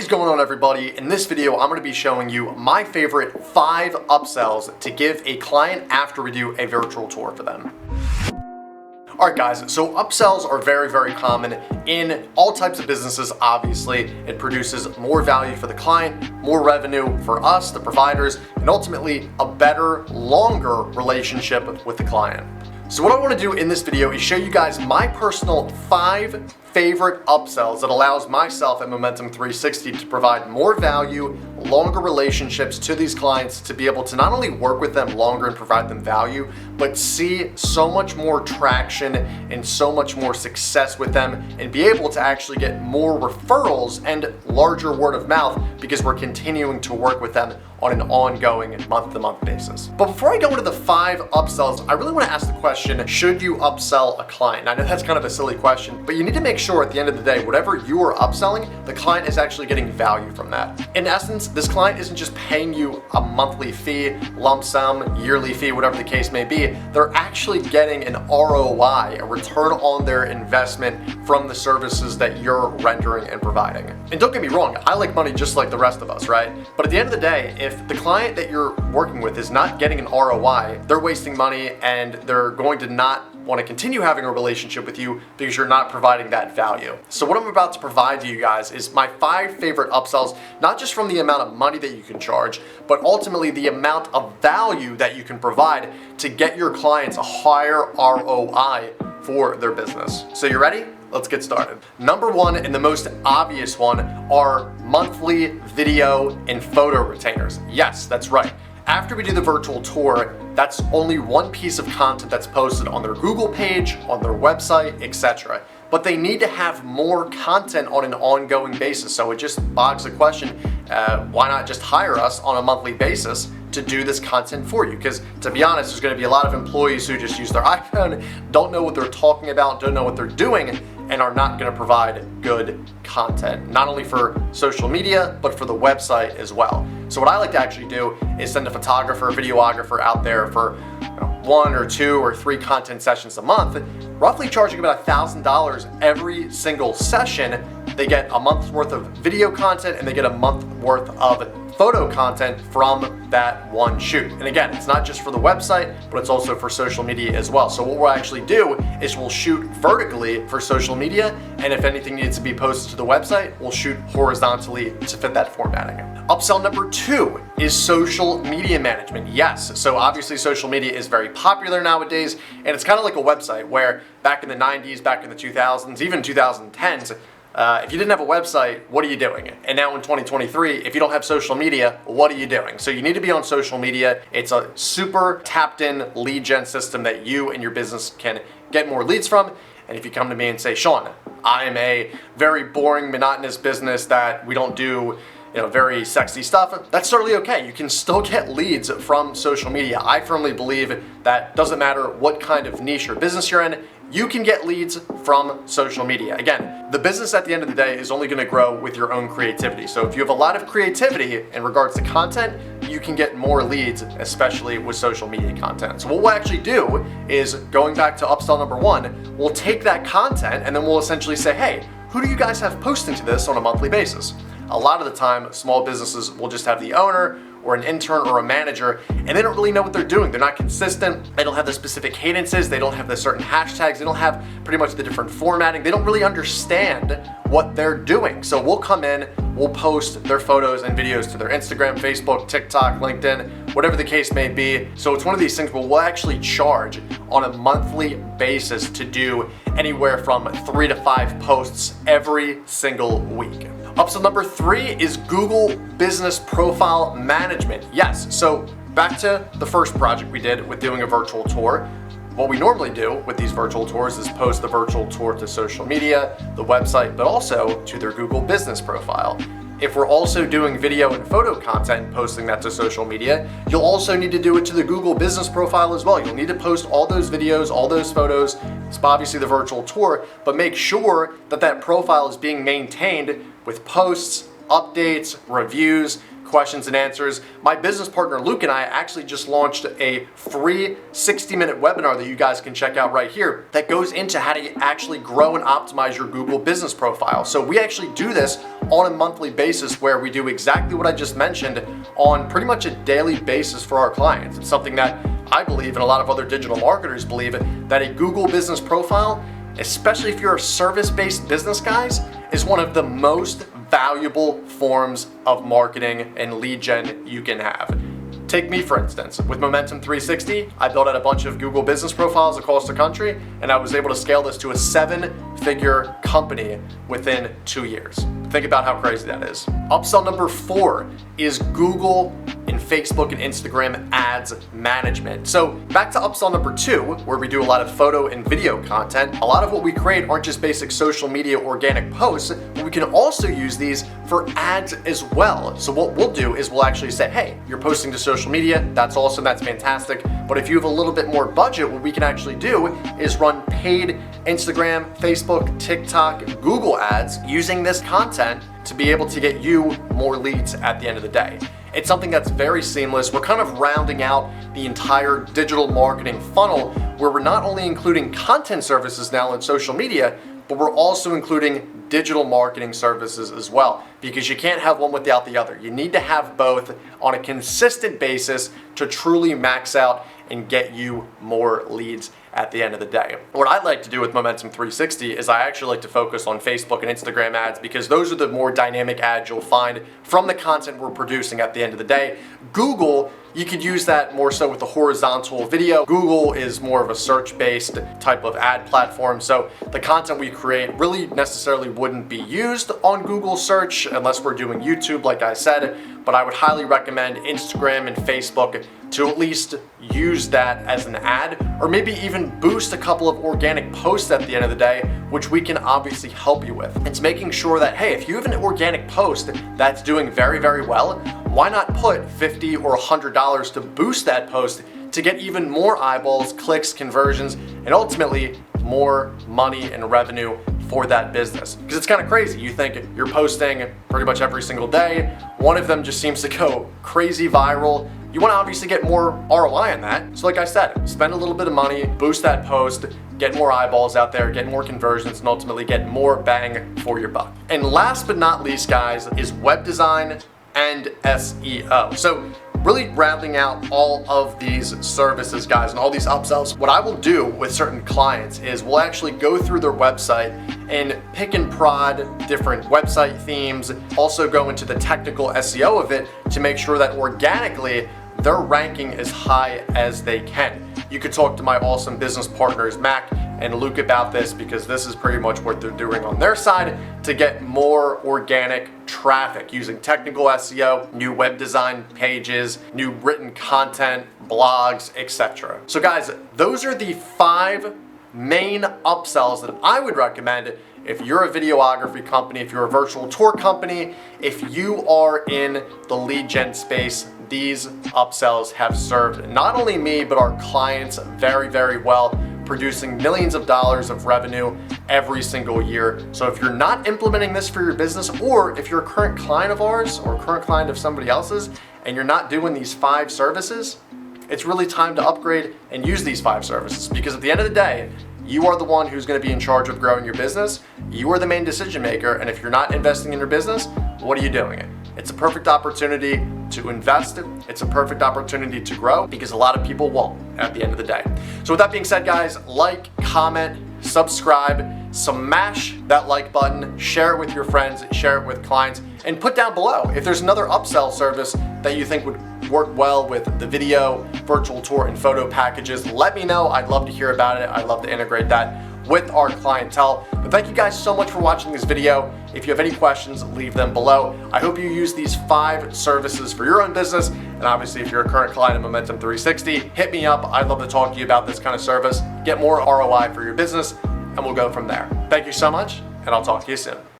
is going on, everybody? In this video, I'm going to be showing you my favorite 5 upsells to give a client after we do a virtual tour for them. Alright guys, so upsells are very, very common in all types of businesses. Obviously, it produces more value for the client, more revenue for us, the providers, and ultimately a better, longer relationship with the client. So what I want to do in this video is show you guys my personal 5 favorite upsells that allows myself at Momentum 360 to provide more value, longer relationships to these clients, to be able to not only work with them longer and provide them value, but see so much more traction and so much more success with them, and be able to actually get more referrals and larger word of mouth because we're continuing to work with them on an ongoing month-to-month basis. But before I go into the 5 upsells, I really want to ask the question, should you upsell a client? I know that's kind of a silly question, but you need to make sure at the end of the day, whatever you are upselling, the client is actually getting value from that. In essence, this client isn't just paying you a monthly fee, lump sum, yearly fee, whatever the case may be. They're actually getting an ROI, a return on their investment from the services that you're rendering and providing. And don't get me wrong, I like money just like the rest of us, right? But at the end of the day, if the client that you're working with is not getting an ROI, they're wasting money and they're going to not want to continue having a relationship with you because you're not providing that value. So what I'm about to provide to you guys is my 5 favorite upsells, not just from the amount of money that you can charge, but ultimately the amount of value that you can provide to get your clients a higher ROI for their business. So you ready? Let's get started. Number 1, and the most obvious one, are monthly video and photo retainers. Yes, that's right. After we do the virtual tour, that's only one piece of content that's posted on their Google page, on their website, etc. But they need to have more content on an ongoing basis. So it just bogs the question, why not just hire us on a monthly basis to do this content for you? Because to be honest, there's going to be a lot of employees who just use their iPhone, don't know what they're talking about, don't know what they're doing, and are not going to provide good content, not only for social media, but for the website as well. So what I like to actually do is send a photographer, videographer out there for 1 or 2 or 3 content sessions a month, roughly charging about $1,000 every single session. They get a month's worth of video content and they get a month worth of photo content from that one shoot. And again, it's not just for the website, but it's also for social media as well. So what we'll actually do is we'll shoot vertically for social media, and if anything needs to be posted to the website, we'll shoot horizontally to fit that formatting. Upsell number 2 is social media management. Yes, so obviously social media is very popular nowadays, and it's kind of like a website where back in the 90s, back in the 2000s, even 2010s, if you didn't have a website, what are you doing? And now in 2023, if you don't have social media, what are you doing? So you need to be on social media. It's a super tapped in lead gen system that you and your business can get more leads from. And if you come to me and say, Sean, I am a very boring, monotonous business that we don't do very sexy stuff, that's totally okay. You can still get leads from social media. I firmly believe that doesn't matter what kind of niche or business you're in, you can get leads from social media. Again, the business at the end of the day is only going to grow with your own creativity. So if you have a lot of creativity in regards to content, you can get more leads, especially with social media content. So what we'll actually do is, going back to upsell number 1, we'll take that content and then we'll essentially say, hey, who do you guys have posting to this on a monthly basis? A lot of the time, small businesses will just have the owner or an intern or a manager, and they don't really know what they're doing. They're not consistent. They don't have the specific cadences. They don't have the certain hashtags. They don't have pretty much the different formatting. They don't really understand what they're doing. So we'll come in, we'll post their photos and videos to their Instagram, Facebook, TikTok, LinkedIn, whatever the case may be. So it's one of these things where we'll actually charge on a monthly basis to do anywhere from 3 to 5 posts every single week. Upsell number 3 is Google Business Profile Management. Yes, so back to the first project we did with doing a virtual tour. What we normally do with these virtual tours is post the virtual tour to social media, the website, but also to their Google Business Profile. If we're also doing video and photo content and posting that to social media, you'll also need to do it to the Google Business Profile as well. You'll need to post all those videos, all those photos. It's obviously the virtual tour, but make sure that that profile is being maintained with posts, updates, reviews, questions and answers. My business partner Luke and I actually just launched a free 60-minute webinar that you guys can check out right here that goes into how to actually grow and optimize your Google business profile. So we actually do this on a monthly basis where we do exactly what I just mentioned on pretty much a daily basis for our clients. It's something that I believe, and a lot of other digital marketers believe, that a Google business profile, especially if you're a service-based business, guys, is one of the most valuable forms of marketing and lead gen you can have. Take me, for instance. With Momentum 360, I built out a bunch of Google business profiles across the country, and I was able to scale this to a 7-figure company within 2 years. Think about how crazy that is. Upsell number 4 is Google and Facebook and Instagram ads management. So back to upsell number 2, where we do a lot of photo and video content. A lot of what we create aren't just basic social media organic posts, but we can also use these for ads as well. So what we'll do is we'll actually say, hey, you're posting to social media, that's awesome, that's fantastic. But if you have a little bit more budget, what we can actually do is run paid Instagram, Facebook, TikTok, Google ads using this content to be able to get you more leads at the end of the day. It's something that's very seamless. We're kind of rounding out the entire digital marketing funnel where we're not only including content services now on social media, but we're also including digital marketing services as well, because you can't have one without the other. You need to have both on a consistent basis to truly max out and get you more leads at the end of the day. What I like to do with Momentum 360 is I actually like to focus on Facebook and Instagram ads, because those are the more dynamic ads you'll find from the content we're producing at the end of the day. Google, you could use that more so with the horizontal video. Google is more of a search-based type of ad platform, so the content we create really necessarily wouldn't be used on Google search unless we're doing YouTube, like I said, but I would highly recommend Instagram and Facebook to at least use that as an ad, or maybe even boost a couple of organic posts at the end of the day, which we can obviously help you with. It's making sure that, hey, if you have an organic post that's doing very, very well, why not put $50 or $100 to boost that post to get even more eyeballs, clicks, conversions, and ultimately more money and revenue for that business? Because it's kind of crazy. You think you're posting pretty much every single day, one of them just seems to go crazy viral. You want to obviously get more ROI on that. So like I said, spend a little bit of money, boost that post, get more eyeballs out there, get more conversions, and ultimately get more bang for your buck. And last but not least, guys, is web design and SEO. So really rounding out all of these services, guys, and all these upsells, what I will do with certain clients is we'll actually go through their website and pick and prod different website themes, also go into the technical SEO of it to make sure that organically they're ranking as high as they can. You could talk to my awesome business partners, Mac and Luke, about this, because this is pretty much what they're doing on their side to get more organic traffic using technical SEO, new web design pages, new written content, blogs, etc. So guys, those are the 5 main upsells that I would recommend if you're a videography company, if you're a virtual tour company, if you are in the lead gen space. These upsells have served not only me, but our clients very, very well, producing millions of dollars of revenue every single year. So if you're not implementing this for your business, or if you're a current client of ours or a current client of somebody else's and you're not doing these 5 services, it's really time to upgrade and use these 5 services, because at the end of the day, you are the one who's going to be in charge of growing your business. You are the main decision maker, and if you're not investing in your business, what are you doing? It's a perfect opportunity to invest. It's a perfect opportunity to grow, because a lot of people won't at the end of the day. So with that being said, guys, like, comment, subscribe, smash that like button, share it with your friends, share it with clients, and put down below if there's another upsell service that you think would work well with the video, virtual tour, and photo packages. Let me know. I'd love to hear about it. I'd love to integrate that with our clientele. But thank you guys so much for watching this video. If you have any questions, leave them below. I hope you use these 5 services for your own business. And obviously, if you're a current client of Momentum 360, hit me up. I'd love to talk to you about this kind of service, get more ROI for your business, and we'll go from there. Thank you so much, and I'll talk to you soon.